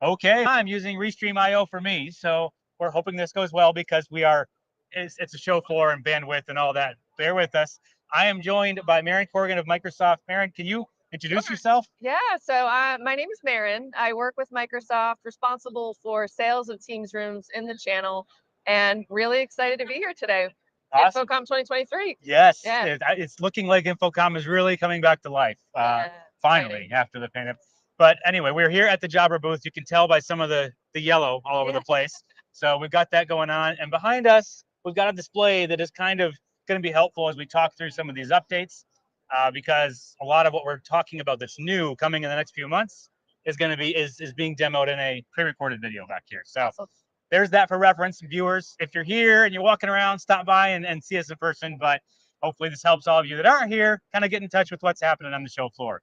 Okay, I'm using Restream.io for me, so we're hoping this goes well because it's a show floor and bandwidth and all that. Bear with us. I am joined by Mehryn Corrigan of Microsoft. Mehryn, can you introduce yourself? Yeah, so my name is Mehryn. I work with Microsoft, responsible for sales of Teams rooms in the channel, and really excited to be here today. Awesome. InfoComm 2023. Yes, Yeah. it's looking like InfoComm is really coming back to life, Yeah, finally, exciting. after the pandemic. But anyway, we're here at the Jabra booth. You can tell by some of the yellow all over Yeah. the place. So we've got that going on. And behind us, we've got a display that is kind of going to be helpful as we talk through some of these updates, because a lot of what we're talking about that's new coming in the next few months is going to be is being demoed in a pre-recorded video back here. So Awesome. there's that for reference, viewers. If you're here and you're walking around, stop by and see us in person. But hopefully this helps all of you that aren't here kind of get in touch with what's happening on the show floor.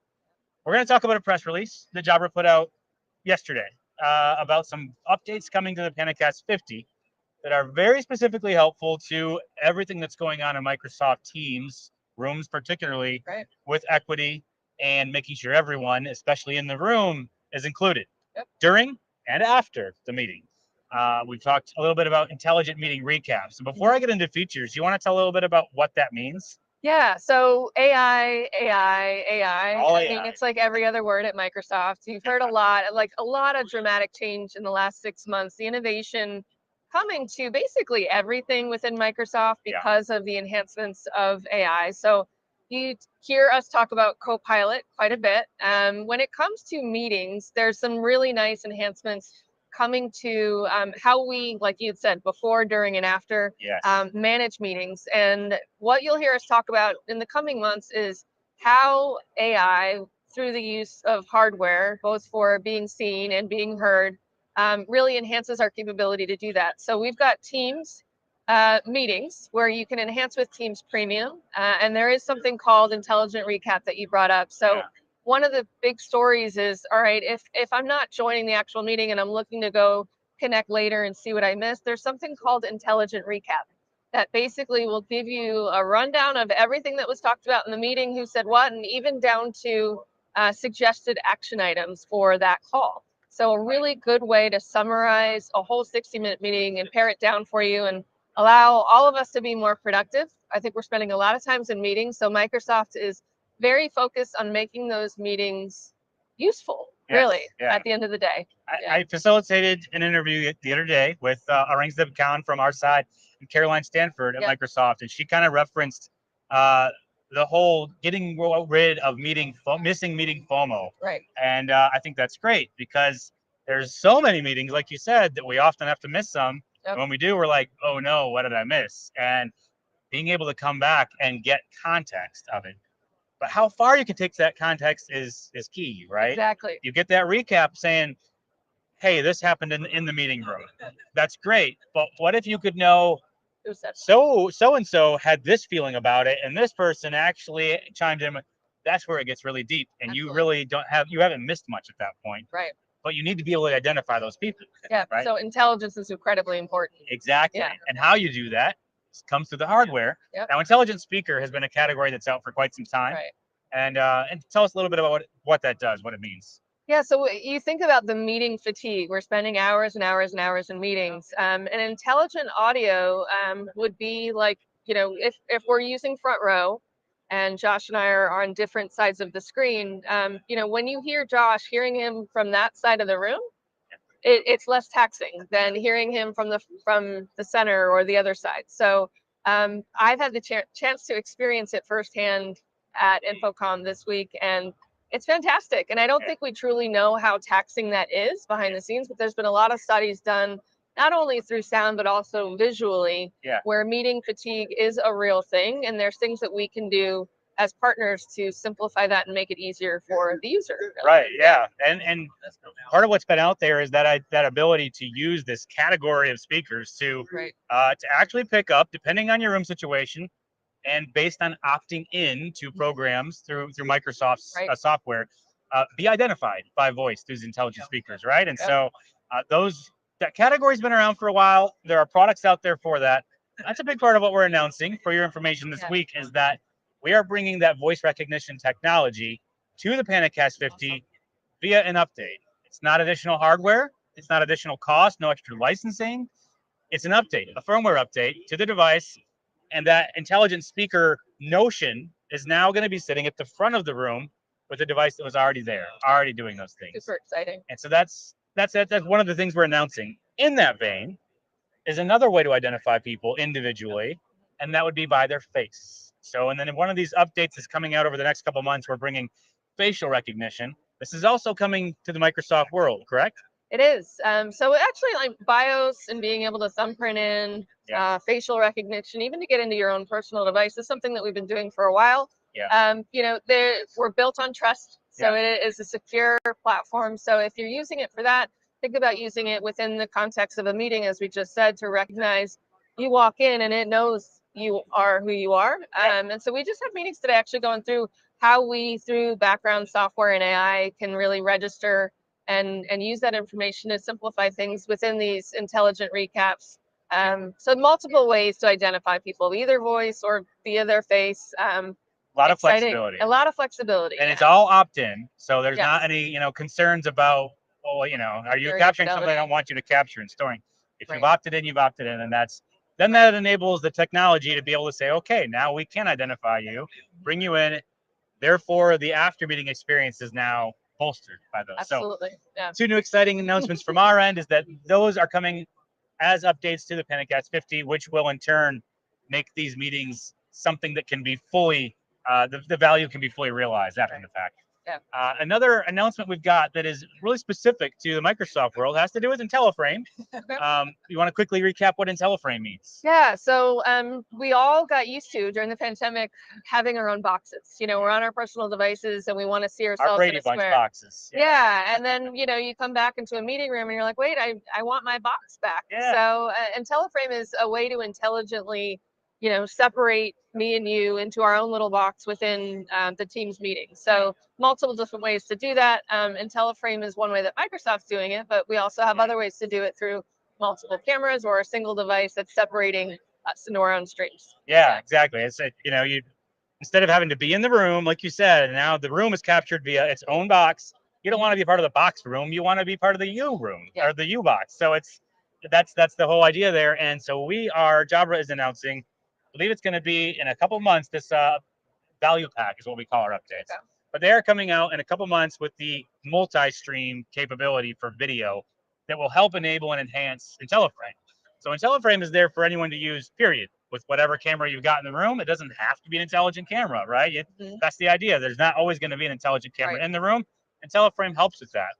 We're going to talk about a press release that Jabra put out yesterday about some updates coming to the PanaCast 50 that are very specifically helpful to everything that's going on in Microsoft Teams rooms, particularly Right. with equity and making sure everyone, especially in the room, is included during and after the meeting. We've talked a little bit about intelligent meeting recaps. So before I get into features, you want to tell a little bit about what that means? Yeah, so AI. All I mean, AI. it's like every other word at Microsoft. You've heard a lot of dramatic change in the last 6 months. The innovation coming to basically everything within Microsoft Yeah. because of the enhancements of AI. So you hear us talk about Copilot quite a bit. When it comes to meetings, there's some really nice enhancements coming to how we, like you had said, before, during, and after Yes. manage meetings. And what you'll hear us talk about in the coming months is how AI, through the use of hardware, both for being seen and being heard, really enhances our capability to do that. So we've got Teams meetings where you can enhance with Teams Premium, and there is something called Intelligent Recap that you brought up. So Yeah. one of the big stories is, all right, if I'm not joining the actual meeting and I'm looking to go connect later and see what I missed, there's something called Intelligent Recap that basically will give you a rundown of everything that was talked about in the meeting, who said what, and even down to suggested action items for that call. So a really good way to summarize a whole 60-minute meeting and pare it down for you and allow all of us to be more productive. I think we're spending a lot of times in meetings, so Microsoft is very focused on making those meetings useful, really, at the end of the day. I facilitated an interview the other day with Aurangzeb Khan from our side and Caroline Stanford at Microsoft, and she kind of referenced the whole getting rid of missing meeting FOMO. Right. And I think that's great because there's so many meetings, like you said, that we often have to miss some. And when we do, we're like, oh no, what did I miss? And being able to come back and get context of it. But how far you can take that context is key, right? Exactly. You get that recap saying, hey, this happened in the meeting room. That's great. But what if you could know so and so had this feeling about it, and this person actually chimed in? That's where it gets really deep, and Absolutely. you really you haven't missed much at that point. Right. But you need to be able to identify those people. Yeah. Right? So intelligence is incredibly important. Exactly. Yeah. And how you do that comes through the hardware. Yep. Now, intelligent speaker has been a category that's out for quite some time. Right. And tell us a little bit about what that does, what it means. Yeah, so you think about the meeting fatigue. We're spending hours and hours and hours in meetings. And intelligent audio would be like, if we're using front row and Josh and I are on different sides of the screen, when you hear Josh, hearing him from that side of the room, it's less taxing than hearing him from the center or the other side. So I've had the chance to experience it firsthand at InfoComm this week, and it's fantastic. And I don't think we truly know how taxing that is behind the scenes, but there's been a lot of studies done, not only through sound, but also visually, where meeting fatigue is a real thing. And there's things that we can do as partners to simplify that and make it easier for the user. Right. Yeah. And part of what's been out there is that ability to use this category of speakers to actually pick up, depending on your room situation, and based on opting in to programs through Microsoft's software, be identified by voice through these intelligent speakers, right? And so that category's been around for a while. There are products out there for that. That's a big part of what we're announcing for your information this week is that we are bringing that voice recognition technology to the PanaCast 50 via an update. It's not additional hardware. It's not additional cost, no extra licensing. It's an update, a firmware update to the device. And that intelligent speaker notion is now going to be sitting at the front of the room with a device that was already there, already doing those things. Super exciting. And so that's one of the things we're announcing. In that vein is another way to identify people individually, and that would be by their face. So, and then one of these updates is coming out over the next couple of months. We're bringing facial recognition. This is also coming to the Microsoft world, correct? It is. So actually, like BIOS and being able to thumbprint in, facial recognition, even to get into your own personal device, is something that we've been doing for a while. Yeah. You know, we're built on trust, so it is a secure platform. So if you're using it for that, think about using it within the context of a meeting, as we just said, to recognize you walk in and it knows you are who you are. And so we just have meetings today actually going through how we, through background software and AI, can really register and use that information to simplify things within these intelligent recaps. So multiple ways to identify people, either voice or via their face. A lot of flexibility. A lot of flexibility. And it's all opt-in, so there's not any, concerns about, well, are you capturing something I don't want you to capture and storing? If you've opted in, you've opted in, and that enables the technology to be able to say, okay, now we can identify you, bring you in. Therefore, the after meeting experience is now bolstered by those. Absolutely. So, two new exciting announcements from our end is that those are coming as updates to the PanaCast 50, which will in turn make these meetings something that can be fully, the value can be fully realized after the fact. Yeah. Another announcement we've got that is really specific to the Microsoft world has to do with IntelliFrame. You want to quickly recap what IntelliFrame means? Yeah, so we all got used to, during the pandemic, having our own boxes. We're on our personal devices and we want to see ourselves our Brady in a Bunch square. Boxes. Yeah, and then, you come back into a meeting room and you're like, wait, I want my box back. Yeah. So IntelliFrame is a way to intelligently separate me and you into our own little box within the Teams meeting. So multiple different ways to do that. IntelliFrame is one way that Microsoft's doing it, but we also have other ways to do it through multiple cameras or a single device that's separating us into our own streams. Yeah, exactly. It's you instead of having to be in the room, like you said, now the room is captured via its own box. You don't want to be part of the box room. You want to be part of the U room or the U box. So that's the whole idea there. And so Jabra is announcing, I believe it's going to be in a couple months, this value pack is what we call our updates. Okay. But they are coming out in a couple months with the multi-stream capability for video that will help enable and enhance IntelliFrame. So IntelliFrame is there for anyone to use, period, with whatever camera you've got in the room. It doesn't have to be an intelligent camera, right? That's the idea. There's not always going to be an intelligent camera in the room. IntelliFrame helps with that.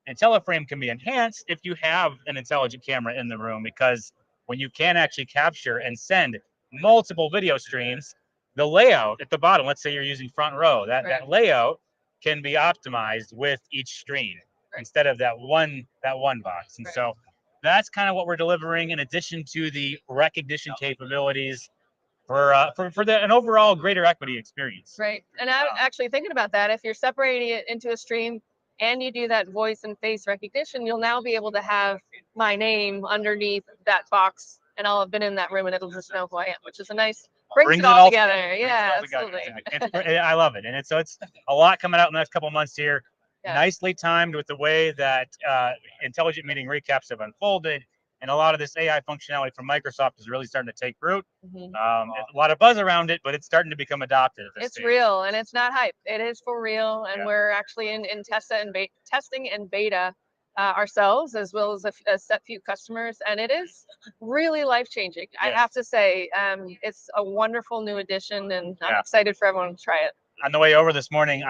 IntelliFrame can be enhanced if you have an intelligent camera in the room, because when you can actually capture and send multiple video streams, the layout at the bottom, let's say you're using front row, that layout can be optimized with each stream instead of that one box. And so that's kind of what we're delivering, in addition to the recognition capabilities for an overall greater equity experience. Right. And I'm actually thinking about that. If you're separating it into a stream and you do that voice and face recognition, you'll now be able to have my name underneath that box, and I'll have been in that room and it'll just know who I am, which is a nice, brings it all together. Yeah, absolutely. I love it. And it's a lot coming out in the next couple of months here. Yeah. Nicely timed with the way that intelligent meeting recaps have unfolded, and a lot of this AI functionality from Microsoft is really starting to take root. A lot of buzz around it, but it's starting to become adopted. It's real, and it's not hype. It is for real, and we're actually in testing and beta ourselves, as well as a set few customers, and it is really life-changing. I have to say, it's a wonderful new addition, and I'm excited for everyone to try it. On the way over this morning,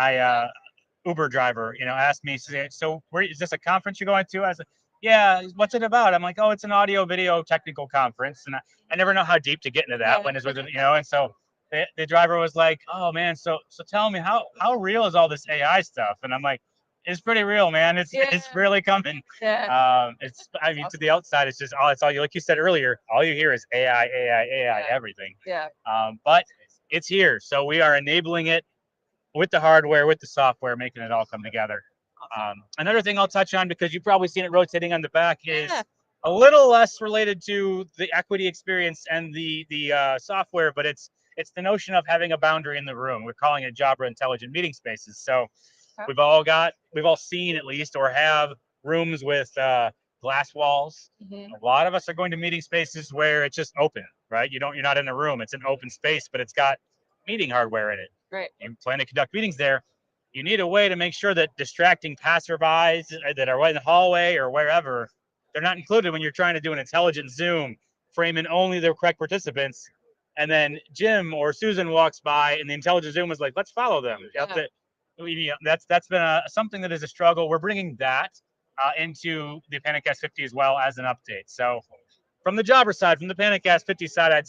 Uber driver, asked me, so is this a conference you're going to? I said, yeah, what's it about? I'm like, oh, it's an audio video technical conference. And I never know how deep to get into that when it's with, and so the driver was like, oh man, so tell me how real is all this AI stuff? And I'm like, it's pretty real, man. It's really coming. Yeah. To the outside, it's all you, like you said earlier, all you hear is AI, everything. Yeah. But it's here. So we are enabling it with the hardware, with the software, making it all come together. Another thing I'll touch on, because you've probably seen it rotating on the back, is a little less related to the equity experience and the software, but it's the notion of having a boundary in the room. We're calling it Jabra Intelligent Meeting Spaces. So we've all seen, at least, or have rooms with glass walls. Mm-hmm. A lot of us are going to meeting spaces where it's just open, right? You're not in a room. It's an open space, but it's got meeting hardware in it. Right. You plan to conduct meetings there. You need a way to make sure that distracting passerbys that are in the hallway or wherever, they're not included when you're trying to do an intelligent Zoom, framing only the correct participants. And then Jim or Susan walks by, and the intelligent Zoom is like, "Let's follow them." Yeah. That's been something that is a struggle. We're bringing that into the PanaCast 50 as well as an update. So from the Jabra side, from the PanaCast 50 side, I'd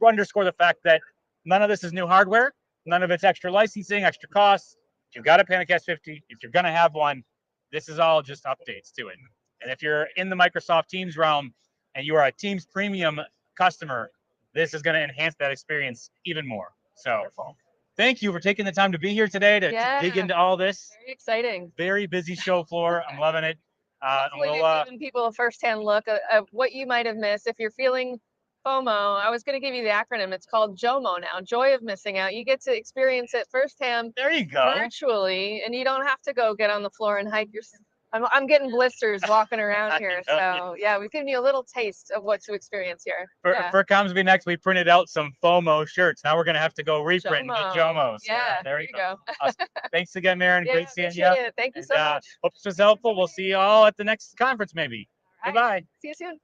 underscore the fact that none of this is new hardware. None of it's extra licensing, extra costs. If you've got a PanaCast 50, if you're going to have one, this is all just updates to it. And if you're in the Microsoft Teams realm and you are a Teams premium customer, this is going to enhance that experience even more. So thank you for taking the time to be here today to dig into all this. Very exciting. Very busy show floor. I'm loving it. Hopefully you've given people a firsthand look at what you might have missed. If you're feeling FOMO, I was going to give you the acronym. It's called JOMO now, Joy of Missing Out. You get to experience it firsthand. There you go. Virtually, and you don't have to go get on the floor and hike your. I'm getting blisters walking around here. So yeah, we've given you a little taste of what to experience here. For Comms Be Next, we printed out some FOMO shirts. Now we're going to have to go reprint and get JOMOs. Yeah, there you go. Thanks again, Mehryn. Yeah, great seeing you. Thank you so much. Hope this was helpful. We'll see you all at the next conference maybe. All right. Goodbye. See you soon.